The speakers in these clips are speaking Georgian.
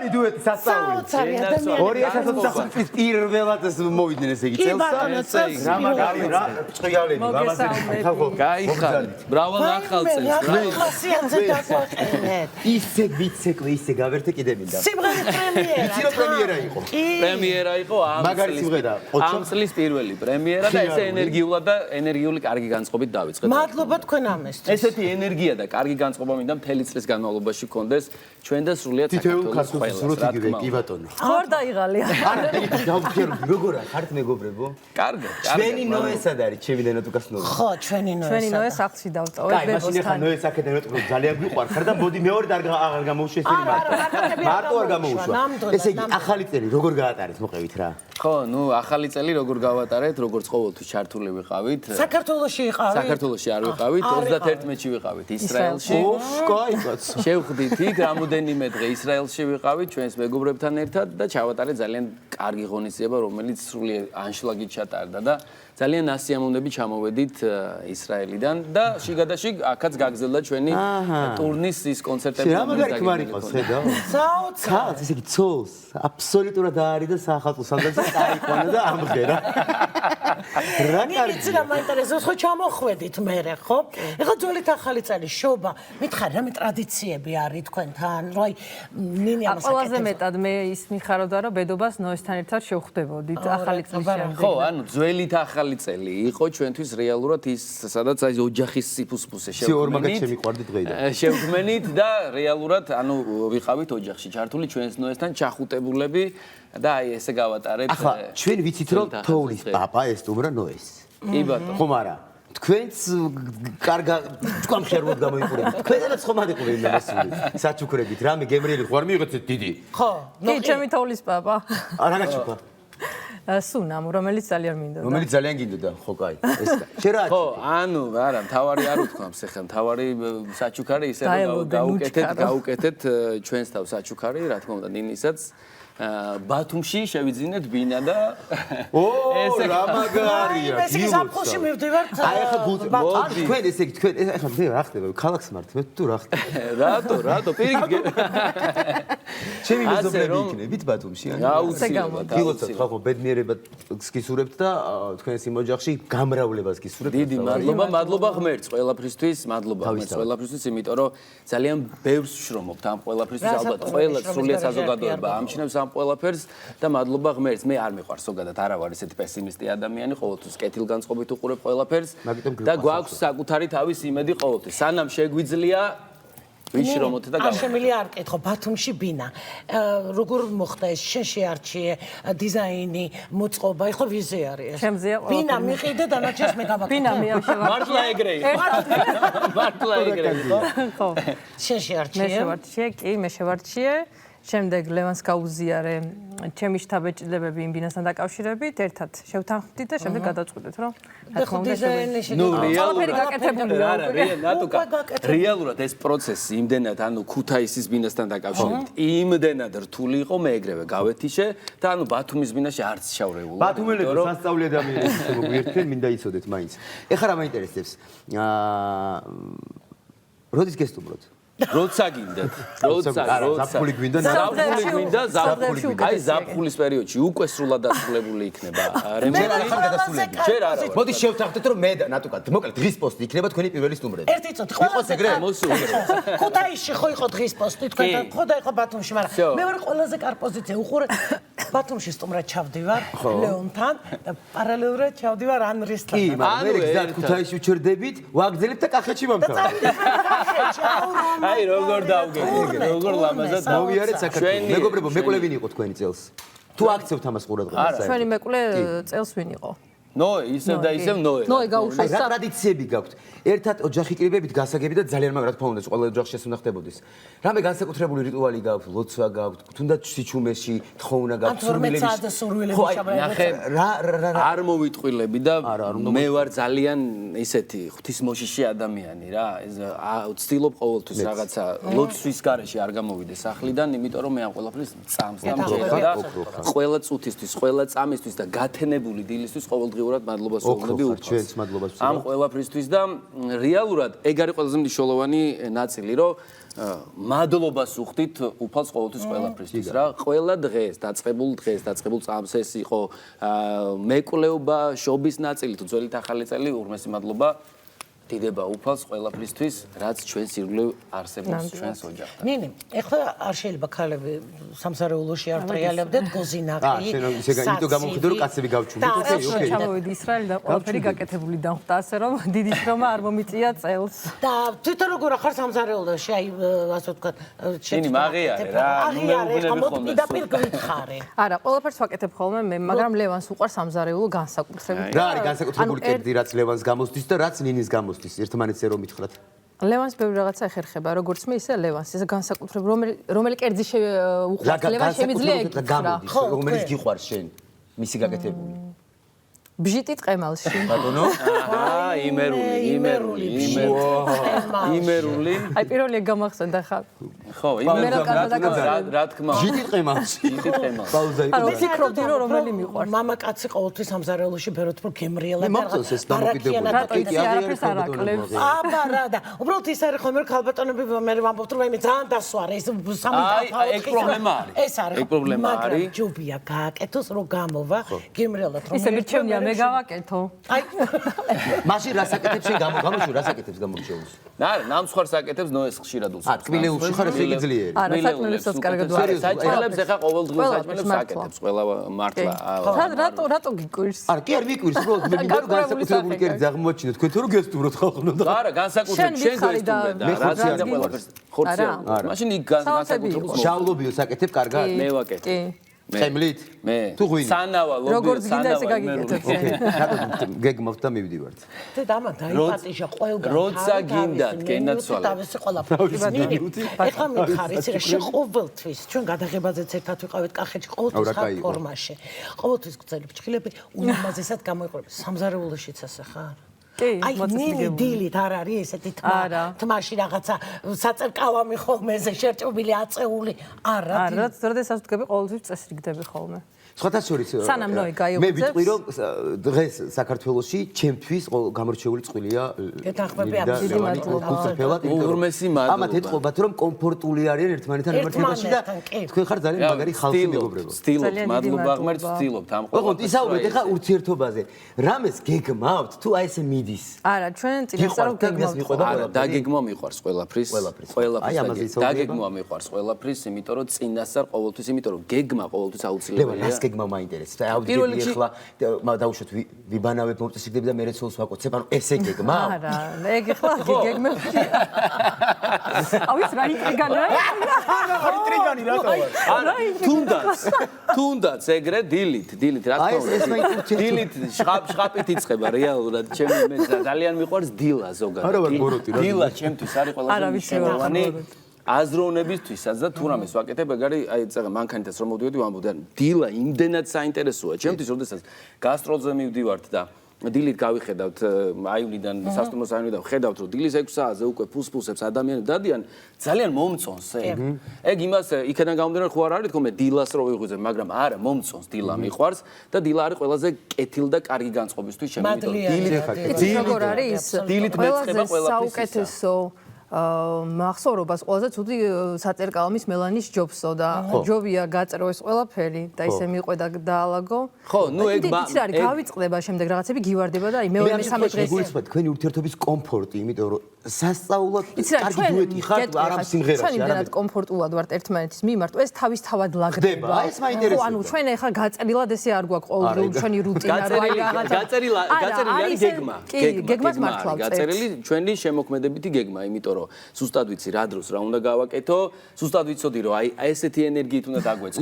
პირველი დუეტი სასწაული. 2025 წლის პირველად მოვიდნენ ესე იგი წელს. რა მაგარი რა წყიალები ლამაზი ხალხო. გაიხარით. ბრავალ ახალ წელს. ხასიათზე დაგვაყენეთ. ისე ვიცეკვე ისე გავერთე კიდე მინდა. სიმღერის პრემიერა. იცი რომ პრემიერა იყო. პრემიერა იყო მაგარი სიმღერა. ამ წლის პირველი პრემიერა და ესე ენერგიულად და ენერგიული კარგი განწყობით დავიწყეთ. მადლობა თქვენ ამისთვის. ესეთი ენერგია და კარგი განწყობა მინდა მთელი წლის განმავლობაში გქონდეს ჩვენ და სრულიად საქართველოს ყველას. რა თქმა უნდა, კი ბატონო. ხარ დაიღალია. როგორა ხართ მეგობრებო? კარგად. ჩვენი ნოესად არის, ჩემი დანატუკასნობა. ხო, ჩვენი ნოესა. ჩვენი ნოე სახლში დავწოვეთ კაი, მაშინ ახლა ნოეს აქედან ვეტყვი, ძალიან გვიყვარხარ და მოდი მეორედ აღარ გამოუშვი ესე მარტო არ გამოუშვა. ესე იგი, ახალი წელი როგორ გაატარეთ, მოყევით რა? ხო, ნუ ახალი წელი როგორ გავატარეთ, როგორც ყოველთვის ჩართული ვიყავით. საქართველოში იყავით? საქართველოში არ ვიყავით, 31-ში ვიყავით ისრაელში. კაი, კაცო. შევხვდით იქ რამოდენიმე დღე ისრაელში ვიყავით ჩვენს მეგობრებთან ერთად და ჩავატარეთ ძალიან კარგი ღონისძიება, რომელიც სრულიად ანშლაგით ჩატარდა და ძალიან ასიამოვნები ჩამოვედით ისრაელიდან და შიგადაშიგ აქაც გაგზელდა ჩვენი ტურნის ის კონცერტები. რა მაგარი ქმარი ყავს, ხედავ? საოცარ. ესე იგი ცოლს აბსოლუტურად დაარიდა სახალხო სანდალზე წაიყვანა და ამღერა. რა კარგი რა მაინტერესებს ხო ჩამოხვედით მერე ხო? ეხლა ძველით ახალი წელი შობა, მითხარ რამე ტრადიციები არის თქვენთან, რა ნინი ამას აკეთებს. ყველაზე მეტად მე ის მიხარობდა რომ ბედობას ნოესთან ერთად შევხვდებოდით ახალი წლის შემდეგ. ხო, ანუ ძველით ახალი წელი იყო ჩვენთვის რეალურად ის სადაც აი ოჯახის სიფუსფუსე შევქმნით და რეალურად ანუ ვიყავით ოჯახში ჩართული ჩვენს ნოესთან ჩახუტებულები და აი ესე გავატარეთ. ახლა ჩვენ ვიცით რომ თოვლის პაპა ესტუმრა ნოეს. კი ბატონო. ხომ არა? თქვენც კარგა თქვენ შერვოდ გამოიყურებთ. თქვენაც ხომ ადეყურე იმასული. საჩუქრებით რამე გემრიელი ხوار მიიღეთ დიდი. ხო, კი, ჩემი თოვლის პაპა. არა გაჩუქა. სუნამ, რომელიც ძალიან მინდოდა. რომელიც ძალიან გინდოდა, ხო, კაი. ეს კაი. შენ რა? ხო, ანუ არა, მთავარი არ უთქვამს ახლა, მთავარი საჩუქარი ისე გაუკეთეთ ჩვენს თავს საჩუქარი, რა თქმა უნდა, ნინისაც ბათუმში შევიძინეთ ბინა და ო, რა მაგარია. ეს ის აფხოში მივდივართ. აი ახლა მოდი. თქვენ ესე იგი, თქვენ ახლა მე რა ხდება? ქალაქს მართ, მე თუ რა ხდება? რატო? პირიქით. ჩემი მეზობლები იქნებით ბათუმში, ანუ აუცილებლად. გილოცავთ ხალხო, ბედნიერებას გისურვებთ და თქვენს იმ ოჯახში გამრავლებას გისურვებთ. დიდი მადლობა ღმერთს ყველაფრისთვის, მადლობა ღმერთს ყველაფრისთვის, იმიტომ რომ ძალიან ბევრს ვშრომობთ ამ ყველაფრისთვის, ალბათ ყველა სრულიად საზოგადოება ამჩნევს ამ ყველაფერს და მადლობა ღმერთს. მე არ მიყვარს ზოგადად არა ვარ ესეთი პესიმისტი ადამიანი, ყოველთვის კეთილგანწყობით უყურებ ყველაფერს და გვაქვს საკუთარი თავის იმედი ყოველთვის. სანამ შეგვიძლია ვიშრომოთ და არ შემიძლია არ კითხო ბათუმში ბინა. როგორ მოხდა ეს შენ შეარჩიე დიზაინი, მოწყობა, ეხლა ვიზე არის ეს. ჩემზეა ყველა. ბინა მიყიდე დანარჩენს მე გავაკეთე. ბინა მე ამ შევარჩიე. მართლა ეგრეი. მართლა ეგრეი. ხო. შენ შეარჩიე. მე შევარჩიე, კი, მე შევარჩიე. შემდეგ ლევანს გაუზიარე ჩემი შთაბეჭდილებები იმ ბინასთან დაკავშირებით, ერთად შევთანხმდით და შემდეგ გადავწყვიტეთ, რომ რა თქმა უნდა რეალურად ეს პროცესი იმდენად ანუ ქუთაისის ბინასთან დაკავშირებით იმდენად რთული იყო, მე ეგრევე გავეთიშე და ანუ ბათუმის ბინაში არც შავრეულა. ბათუმელები სასწავლი ადამიანები მოგვიერთდნენ, მინდა იცოდეთ მაინც. ეხლა რა მაინტერესებს? როდის გესტუმროთ? როცა გინდათ, ზაფხული გვინდა, ზაფხული. აი ზაფხულის პერიოდში უკვე სრულად დასრულებული იქნება რემონტი. ჯერ არა. მოდი შევთანხმდეთ რომ მე და ნატუკა, მოკლედ დღის პოსტი იქნება თქვენი პირველი სტუმრები. ერთი წუთი ყველაზე ეგრე. ქუთაისში ხო იყო დღის პოსტი თქვენთან, ხო და იყო ბათუმში, მაგრამ მე ვარ ყველაზე კარგი პოზიცია უყურე ბათუმში სტუმრად ჩავდივარ ლეონთან და პარალელურად ჩავდივარ ანრისთან. კი, მაგრამ მე გზად ქუთაისში ვჩერდებით, ვაგზელებთ და კახეთში მომთავარ. აი როგორ დავგეგმე, როგორ ლამაზად მოვიარეთ საქართველოს. მეგობრებო, მეკვლევინი იყო თქვენი წელს. თუ აქცევთ ამას ყურადღებას. ჩვენი მეკლე წელს ვინ იყო? ნოე, ისევ და ისევ ნოე. ნოე გაუშვეს. რა ტრადიციები გაქვთ? ერთად ოჯახი კრიბებით გასაგები და ძალიან მაგრამ რა თქმა უნდა, ყველა ოჯახში ეს უნდა ხდებოდეს. რამე განსაკუთრებული რიტუალი გაქვთ, ლოცვა გაქვთ, თუნდაც სიჩუმეში, თხოვნა გაქვთ, სურვილები ნახე, არ მოვიტყვილები და მე ვარ ძალიან ისეთი ღვთისმოშიში ადამიანი რა. ვცდილობ ყოველთვის რაღაცა ლოცვის გარეშე არ გამოვიდე სახლიდან, იმიტომ რომ მე ამ ყველაფრის წამს და მჯერა და ყველა წუთისთვის, ყველა წამისთვის და გათენებული დილისთვის ყოველდღიურად მადლობას ვუხდები ჩვენს მადლობას ამ ყველაფრისთვის და რეალურად ეგ არის ყველაზე მნიშვნელოვანი ნაწილი, რომ მადლობას უხდით უფალს ყოველთვის ყველაფრისთვის რა. ყველა დღეს, დაწყებულ წამს ეს იყო მეკვლეობა, შობის ნაწილი თუ ძველი ახალი წელი, ურმესი მადლობა. დიდება უფალს ყველაფრისთვის, რაც ჩვენს ირგვლივ არსებობს ჩვენს ოჯახთან. ნინი, ეხლა არ შეიძლება ქალები სამსარეულოში არ ტრიალებდეთ გოზინაყი. იმიტომ გამოვხდე რომ კაცები გავჩუმდით. ოკეი. ჩამოვიდი ისრაელი და ყველაფერი გაკეთებული დამხტა, ასე რომ დიდი შრომა არ მომიწია წელს. და თვითონ როგორ ახარ სამსარეულოში, აი ასე ვთქვათ, ნინი მაღიარე რა, ნუმერობნები ხომ და პირგვითხარე. არა, ყველაფერს ვაკეთებ ხოლმე მე, მაგრამ ლევანს უყვარს სამზარეულო განსაკუთრებით. რა არის განსაკუთრებული კერძი, რაც ლევანს გამოსდის და რაც ნინის გამოსდის? ერთმანეთს რომ მითხრათ. ლევანს ბევრი რაღაცა ეხერხება, როგორც მე ისე ლევანს. ეს განსაკუთრებული რომელი კერძი უყვარს ლევანს შემიძლია ეკითხა. რომელიც გიყვარს შენ? მისი გაკეთებული. ბჟიტი ტყემალში. ბატონო? იმერული. აი პირველი ეგ გამახსენდა ხა. ხო, რა თქმა უნდა. ბჟიტი ტყემალში. პაუზა იყო. არა, ვფიქრობდი რომ რომელი მიყვარს. მამაკაცი ყოველთვის სამზარეულოში ბეროთ რომ გემრიელა მე მოგწონს ეს დამოკიდებული. არაფერს არ აკლებს. აბა რა და უბრალოდ ის არის ხოლმე ქალბატონები მე ვამბობთ რომ მე ძალიან დასვარე ეს სამი აი ეგ პრობლემა არის. ეს არის. ეგ პრობლემა არის. მაგრამ ჯობია გააკეთოს რომ გამოვა გემრიელად რომ ისე მირჩევნია მე გავაკეთო. აი მაშინ რა საკეთებს შენ გამოშვი რა საკეთებს გამორჩეულს? ნამსხვრს აკეთებს ნოეს ხშირად უსწრებს. ტკბილეულში ხარ ესე იგი ძლიერი. არა, საჭმელებსაც კარგად ვარ. საჭმელებს ახლა ყოველდღიურ საჭმელებს აკეთებს ყველა მართლა. რატო გიკვირს? არა, კი არ მიკვირს, უბრალოდ მე მინდა რომ განსაკუთრებული კერძი აღმოჩინოთ. თქვენ თუ რო გესტუმროთ ხალხო და არა, განსაკუთრებით შენ გესტუმრე და რა მინდა ყველაფერს. ხორცი არა. მაშინ იქ განსაკუთრებულს ჟავლობიოს აკეთებ კარგად? მე ვაკეთებ. კი. ხემლით? მე. თუ ღვინი? სანავა ლობი. როგორც გინდა ესე გაგიკეთებ შენ. გეგმავთ და მივდივართ. და დამა დაიპატიჟა ყველგან. როცა გინდათ, გენაცვალა. დავესი ყველაფერი. ეხლა მითხარ, იცი რა, შენ ყოველთვის ჩვენ გადაღებაზეც ერთად ვიყავით კახეთში, ყოველთვის ხარ ფორმაში. ყოველთვის გწელი ფრჩხილები უმამაზესად გამოიყურება. სამზარეულოშიც ასე ხარ? კი, აი, ნინი დილით არ არის ესეთი თმაში რაღაცა საწერკავამი ხოლმე ესე შერჭობილი აწეული. არა. არა, როდესაც ვდგები, ყოველთვის წესრიგდები ხოლმე. სხვათა შორის სანამ ნოი გაიუძებს. მე ვიტყვი რომ დღეს საქართველოში ჩემთვის გამორჩეული წყვილია უღრმესი მადლობა. ამათ ეთყობათ რომ კომფორტული არიან ერთმანეთთან ემართებაში და თქვენ ხარ ძალიან მაგარი ხალხი მეგობრებო. ვცდილობთ, მადლობა ღმერთს ვცდილობთ ამ ყველაფერს. ოღონდ ისაუბრეთ ახლა ურთიერთობაზე. რამეს გეგმავთ თუ აი ესე მიდის? არა, ჩვენ წინასწარ გეგმავთ. არა, დაგეგმა მიყვარს ყველაფრის. ყველაფრის. დაგეგმა მიყვარს ყველაფრის, იმიტომ რომ წინასწარ ყოველთვის, იმიტომ რომ გეგმა ყოველთვის აუცილებელია. გეგმა მაინტერესებს. აი ავდივი ახლა დავუშვათ ვიბანავებ მომწესრიგდები და მე რეცოლს ვაკოცებ. ანუ ესე გეგმა? არა, ეგ ახლა გეგმებში. აუც რა ინტრიგანა? ხარი ტრიგანი რატო ვარ? არა, თუნდაც ეგრე დილით, რა თქმა უნდა. დილით შხაპით იწყება რეალურად. ჩემი მე ძალიან მიყვარს დილა ზოგადად. დილა ჩემთვის არის ყველაზე მნიშვნელოვანი. აზროვნებისთვისაც და თუ რამეს ვაკეთებ, ეგ არის აი წაღა მანქანითაც რომ მოვდივდი ვამბობდი, ანუ დილა იმდენად საინტერესოა ჩემთვის, როდესაც გასტროლზე მივდივართ და დილით გავიხედავთ აივნიდან სასტუმროს აივნიდან ხედავთ რომ დილის 6 საათზე უკვე ფუსფუსებს ადამიანები დადიან, ძალიან მომწონს ეგ. ეგ იმას იქიდან გამომდინარე ხო არ არის თქო მე დილას რო ვიღვიძებ, მაგრამ არა, მომწონს დილა მიყვარს და დილა არის ყველაზე კეთილი და კარგი განწყობისთვის ჩემი დილით როგორ არის? დილით მეწყება ყველაფერს. საუკეთესო მახსოვრობას ყველაზე ცუდი საწერკალამის მელანის ჯობსო და ჯობია გაწერო ეს ყველაფერი და ისე მიყვედა დაალაგო. ხო, ნუ ეგ იცი რა არის, გავიწყდება შემდეგ რაღაცები გივარდება და აი მეორე მესამე დღეს გულისხმობ თქვენი ურთიერთობის კომფორტი, იმიტომ რომ სასწაულად კარგი დუეტი ხართ არამ სიმღერაში, არა. ჩვენ იმდენად კომფორტულად ვართ ერთმანეთის მიმართ, ეს თავისთავად ლაგდება. აი ეს მაინტერესებს. ანუ ჩვენ ახლა გაწერილად ესე არ გვაქვს ყოველდღიური ჩვენი რუტინა რა რაღაცა. გაწერილი არის გეგმა. გეგმას მართლა ვწერთ. გაწერილი ჩვენი შემოქმედებითი გეგმა, იმიტომ რომ სუსტად ვიცი რა დროს რა უნდა გავაკეთო, სუსტად ვიცოდი რომ აი ესეთი ენერგიით უნდა დაგვეწყო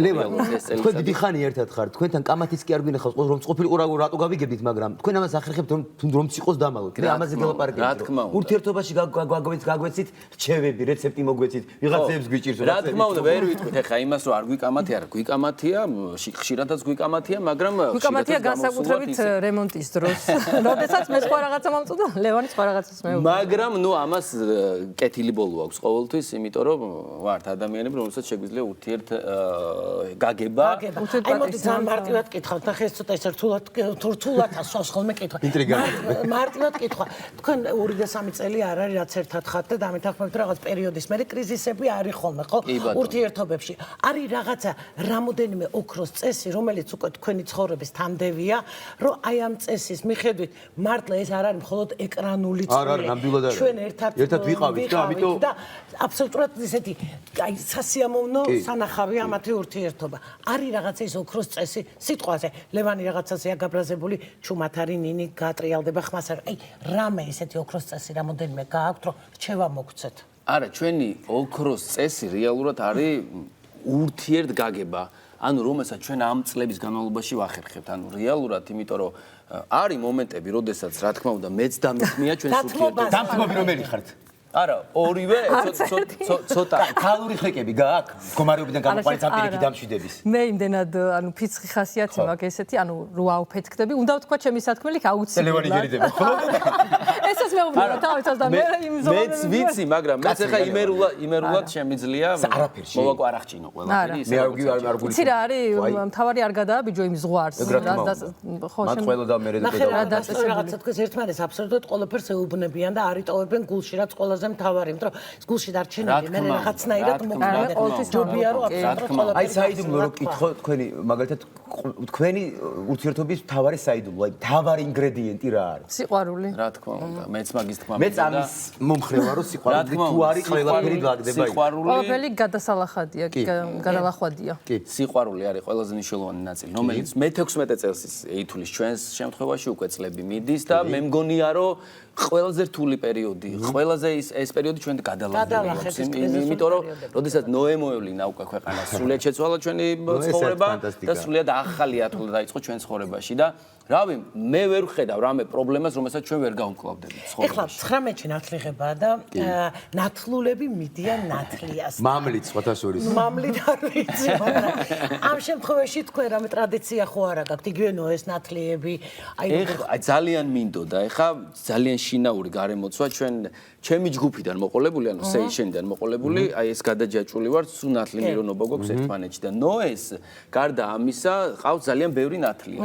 ეს წელიწადი. თქვენ დიდი ხანი ერთად ხართ, თქვენთან კამათიც კი არ გვინახავს, რომ წყופილიყო რატო გავიგებდით, მაგრამ თქვენ ამას ახერხებთ რომ ციყოს დამალოთ. მე ამაზე გელაპარაკებთ. რა თქმა უნდა. ურთიერთობაში გაგვეცით რჩევები, რეცეპტი მოგვეცით, ვიღაცებს გვიჭირს რა თქმა უნდა, ვერ ვიტყვით ახლა იმას რომ არ გვიკამათია, რა გვიკამათია, ხშირადაც გვიკამათია, მაგრამ გვიკამათია განსაკუთრებით რემონტის დროს. როდესაც მე სხვა რაღაცა მომწოდა, ლევანი სხვა რაღაცას მეუბნება. მაგრამ ნუ ამას კეთილი ბოლო აქვს ყოველთვის, იმიტომ რომ ვართ ადამიანები, რომელსაც შეგვიძლია ურთიერთ გაგება. აი მოდი ძალიან მარტივად კითხავთ, ნახე ეს ცოტა ეს რთულად ასვავს ხოლმე კითხვა. მარტივად კითხვა. თქვენ 2 და 3 წელი არ არის რაც ერთად ხართ და დამეთანხმებით რაღაც პერიოდის მერე კრიზისები არის ხოლმე, ხო? ურთიერთობებში. არის რაღაცა რამოდენიმე ოქროს წესი, რომელიც უკვე თქვენი ცხოვრების თანდებია, რომ აი ამ წესის მიხედვით მართლა ეს არ არის მხოლოდ ეკრანული წვლილი. ჩვენ ერთად ვიყავით და ამიტომ აბსოლუტურად ისეთი აი სასიამოვნო სანახავია ამათი ურთიერთობა. არის რაღაცა ის ოქროს წესი, სიტყვაზე ლევანი რაღაცაზე აგაბრაზებული, ჩუმად არის ნინი გაატრიალდება ხმას არ. აი რამე ისეთი ოქროს წესი რამოდენიმე გააქვთ, რომ რჩევა მოგცეთ. არა, ჩვენი ოქროს წესი რეალურად არის ურთიერთ გაგება. ანუ რომელსაც ჩვენ ამ წლების განმავლობაში ვახერხებთ. ანუ რეალურად, იმიტომ რომ არის მომენტები, როდესაც რა თქმა უნდა მეც დამეწმია ჩვენს ურთიერთობას. დამთმობი რომელი ხართ? არა, ორივე ცოტა ქალური ხეკები გააქვს? მდგომარეობიდან გამოყენეთ ამ პირიქით დამშვიდების. მე იმდენად ანუ ფიცხი ხასიათი მაქვს ესეთი, ანუ რო აუფეთქდები, უნდა ვთქვა ჩემი სათქმელი აუცილებლად. ლევანი გერიდება, ხო? ესაც მეუბნება თავისას და მე იმ ზოლებს. მეც ვიცი, მაგრამ მეც ახლა იმერულად შემიძლია მოვაკვარახჭინო ყველაფერი მე არ გული. იცი რა არის, მთავარი არ გადააბიჯო იმ ზღვარს. ხო, შენ ყველა და მე რაღაცა თქვენს ერთმანეთს აბსოლუტურად ყველაფერს ეუბნებიან და არიტოვებენ გულში რაც ყველაზე მთავარი, იმიტომ რომ გულში დარჩენილი მე რაღაცნაირად მოგმართ. ჯობია რომ აბსოლუტურად აი საიდუმლო რო კითხო თქვენი მაგალითად თქვენი ურთიერთობის მთავარი საიდუმლო, აი მთავარი ინგრედიენტი რა არის? სიყვარული. რა თქმა უნდა, მეც მაგის თქმა მეც ამის მომხრე ვარ, რომ სიყვარული თუ არის ყველაფერი გაგდება იქ. ყველაფერი გადასალახადია, გადალახვადია. კი, სიყვარული არის ყველაზე მნიშვნელოვანი ნაწილი, რომელიც მე-16 წელს ეითulis ჩვენს შემთხვევაში უკვე წლები მიდის და მე მგონია რომ ყველაზე რთული პერიოდი, ყველაზე ეს პერიოდი ჩვენ გადალახდებს. იმიტომ რომ როდესაც ნოე მოევლინა უკვე ქვეყანას, სრულიად შეცვალა ჩვენი ცხოვრება და სრულიად ახალი ათვლა დაიწყო ჩვენ ცხოვრებაში და რავი, მე ვერ ვხედავ რამე პრობლემას, რომელსაც ჩვენ ვერ გავუმკლავდებით ცხოვრებაში. ეხლა 19 ნათლიღებაა და ნათლულები მიდიან ნათლიას. მამლით სხვათა შორის. მამლით არ ვიცი, მაგრამ ამ შემთხვევაში თქვენ რამე ტრადიცია ხო არა გაქვთ, იგივე ნოეს ნათლიები, აი ძალიან მინდოდა, ეხა ძალიან შინაური გარემოცვა ჩემი ჯგუფიდან მოყოლებული, ანუ სეიშენიდან მოყოლებული, აი ეს გადაჯაჭვული ვარ, სულ ნათლი მირონობა გვაქვს ერთმანეთში და ნოეს გარდა ამისა ყავს ძალიან ბევრი ნათლია.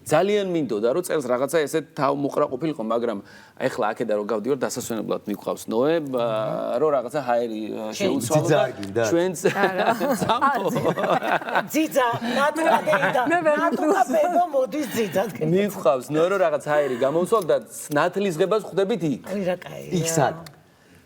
ძალიან მინდოდა რომ წელს რაღაცა ესე თავმოყრა ყოფილიყო, მაგრამ ეხლა აქედა რომ გავდივარ დასასვენებლად მიყვავს ნოე, რომ რაღაცა ჰაერი შეუცვალო და ჩვენს ძიძა ნათლადეიდა ნათლაბედო მოდის ძიძა მიყვავს ნოე რომ რაღაც ჰაერი გამოუსვალ და ნათლის ღებას ხვდებით იქ. რა კაი. იქ სად?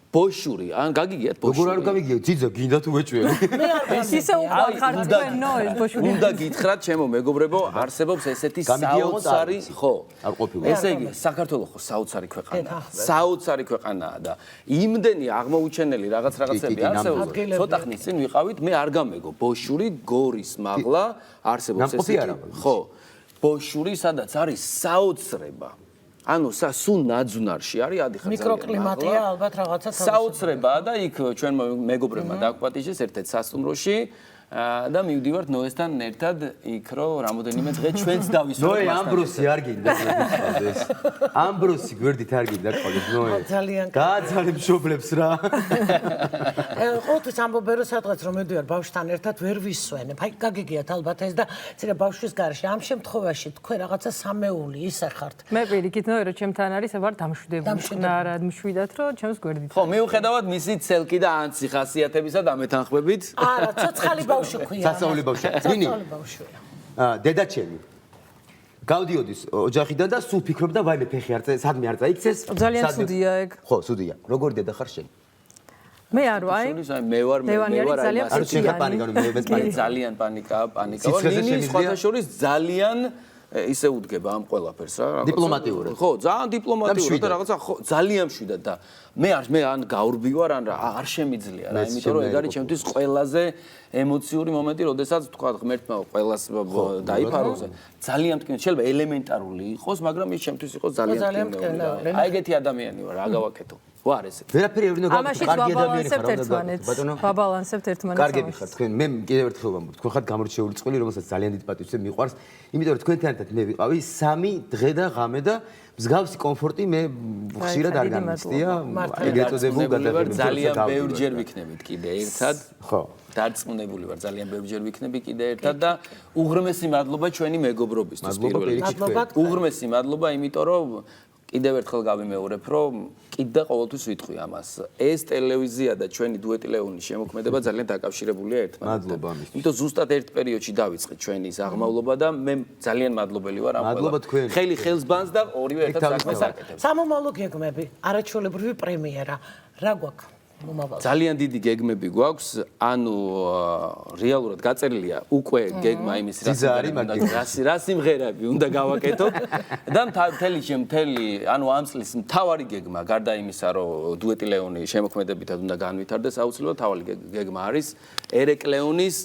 ბოშური, ან გაგიგიათ ბოშური? როგორ არ გავიგიათ? ძიძა გინდა თუ ვეჭველი. მე არ ვიცი. ისე უყვარ ხარ თქვენ ნოეს ბოშური. უნდა გითხრათ ჩემო მეგობრებო, არსებობს ესეთი საოცარი, ხო. არ ყოფილა. ესე იგი, საქართველოს ხო საოცარი ქვეყანაა. საოცარი ქვეყანაა და იმდენი აღმოუჩენელი რაღაცები არსებობს. ცოტა ხნის წინ ვიყავით, მე არ გამეგო ბოშური, გორის მაღლა არსებობს ესეთი. ხო. ბოშური, სადაც არის საოცრება. ანუ სულ ნაძვნარში არის ადიხარ მიკროკლიმატია ალბათ რაღაცა საოცრებაა და იქ ჩვენ მეგობრებმა დაგვაპატიჟეს ერთ-ერთ სასტუმროში და მივდივართ ნოესთან ერთად იქ რომ რამოდენიმე დღე ჩვენც დავისვენოთ. ნოე ამბროსი არ გინდა ეს. ამბროსი გვერდით არ გინდა ყოლეს ნოე. ძალიან გააძალე მშობლებს რა. ყოველთვის ამბობენ რომ სადღაც რომ მედივარ ბავშვთან ერთად ვერ ვისვენებ. აი გაგიგიათ ალბათ ეს და ცირა ბავშვის გარშე ამ შემთხვევაში თქვენ რაღაცა სამეული ისე ხართ. მე პირიქით ნოე რომ ჩემთან არის ვარ დამშვიდებული. ნარად მშვიდად რომ ჩემს გვერდით. ხო, მიუხედავად მისი ცელკი და ანცი ხასიათებისა და მეთანხმებით. არა, ცოცხალი ბავშვი ქვია. სასწაული ბავშვია. ნინი. დედაჩემი. გავდიოდის ოჯახიდან და სულ ფიქრობდა ვაიმე ფეხი არ სადმე არ წაიქცეს. ძალიან ცუდია ეგ. ხო, ცუდია. როგორ დედა ხარ შენ? მე არ ვარ. მე ვარ ძალიან არ შეიძლება პანიკა, მე ძალიან პანიკა. ნინი სხვათა შორის ძალიან ისე უდგება ამ ყველაფერს რა. დიპლომატიურად. ხო, ძალიან დიპლომატიურად და რაღაცა ძალიან მშვიდად და მე ან გაურბივარ ან რა არ შემიძლია რა, იმიტომ რომ ეგ არის ჩემთვის ყველაზე ემოციური მომენტი, როდესაც თქვა ღმერთმა ყველას დაიფაროზე. ძალიან მტკივნეuli, შეიძლება ელემენტარული იყოს, მაგრამ ის ჩემთვის იყო ძალიან მტკივნეuli. აი ეგეთი ადამიანი ვარ, რა გავაკეთო. ვარ ესეთ. ვერაფერი ევრინო ამაშიც ვაბალანსებთ ერთმანეთს. ვაბალანსებთ ერთმანეთს. კარგები ხართ თქვენ. მე კიდევ ერთხელ ვამბობ, თქვენ ხართ გამორჩეული წყვილი, რომელსაც ძალიან დიდი პატივისცემა მიყვარს. იმიტომ რომ თქვენთან ერთად მე ვიყავი 3 დღე და ღამე და მსგავსი კომფორტი მე ხშირად არ გამიცდია. ეგრეთ წოდებულ გადაღებებში ძალიან ბევრჯერ ვიქნებით კიდე ერთად. ხო. დარწმუნებული ვარ, ძალიან ბევრჯერ ვიქნები კიდე ერთად და უღრმესი მადლობა ჩვენი მეგობრობისთვის პირველ რიგში. უღრმესი მადლობა, იმიტომ რომ კიდევ ერთხელ გავიმეორებ, რომ კიდე ყოველთვის ვიტყვი ამას. ეს ტელევიზია და ჩვენი დუეტი ლეონის შემოქმედება ძალიან დაკავშირებულია ერთმანეთთან. მადლობა ამისთვის. იმიტომ ზუსტად ერთ პერიოდში დავიწყეთ ჩვენი ის აღმავლობა და მე ძალიან მადლობელი ვარ ამ მადლობა თქვენ. ხელი ხელს ბანს და ორივე ერთად საქმეს აკეთებს. სამომავლო გეგმები, არაჩვეულებრივი პრემიერა. რა გვაქვს? მომავალ. ძალიან დიდი გეგმები გვაქვს, ანუ რეალურად გაწერილია უკვე გეგმა იმის რა სიმღერები უნდა გავაკეთოთ და მთელი ანუ ამ წლის მთავარი გეგმა გარდა იმისა, რომ დუეტი ლეონი შემოქმედებითად უნდა განვითარდეს, აუცილებლად მთავარი გეგმა არის ერეკლეონის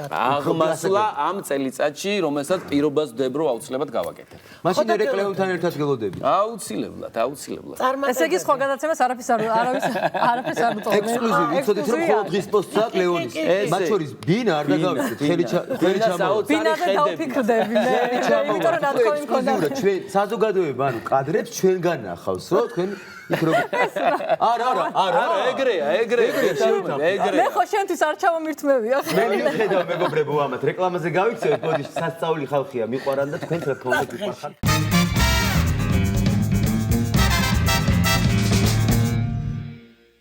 აღმასვლა ამ წელიწადში, რომელსაც პირობას ვდებ, რომ აუცილებლად გავაკეთებ. მაშინ ერეკლეონთან ერთად გელოდები. აუცილებლად. ესე იგი სხვა გადაცემას არაფერს არ ექსკლუზივი, იცოდეთ რომ მხოლოდ დღის პოსტს აქვს ლეონის. მათ შორის ბინა არ დაგავიწყეთ, ხელი ჩამოვა. ბინა და დავფიქრდები მე. იმიტომ რომ ნათქვამი მქონდა. ჩვენ საზოგადოება, ანუ კადრებს ჩვენგან ნახავს, რომ თქვენ იქ როგორ არა, ეგრეა. მე ხო შენთვის არ ჩამომირთმევია. მე მიხედავ მეგობრებო ამათ რეკლამაზე გავიქცევთ, მოდი სასწაული ხალხია, მიყვარან და თქვენ თელეფონზე გიყვარხართ.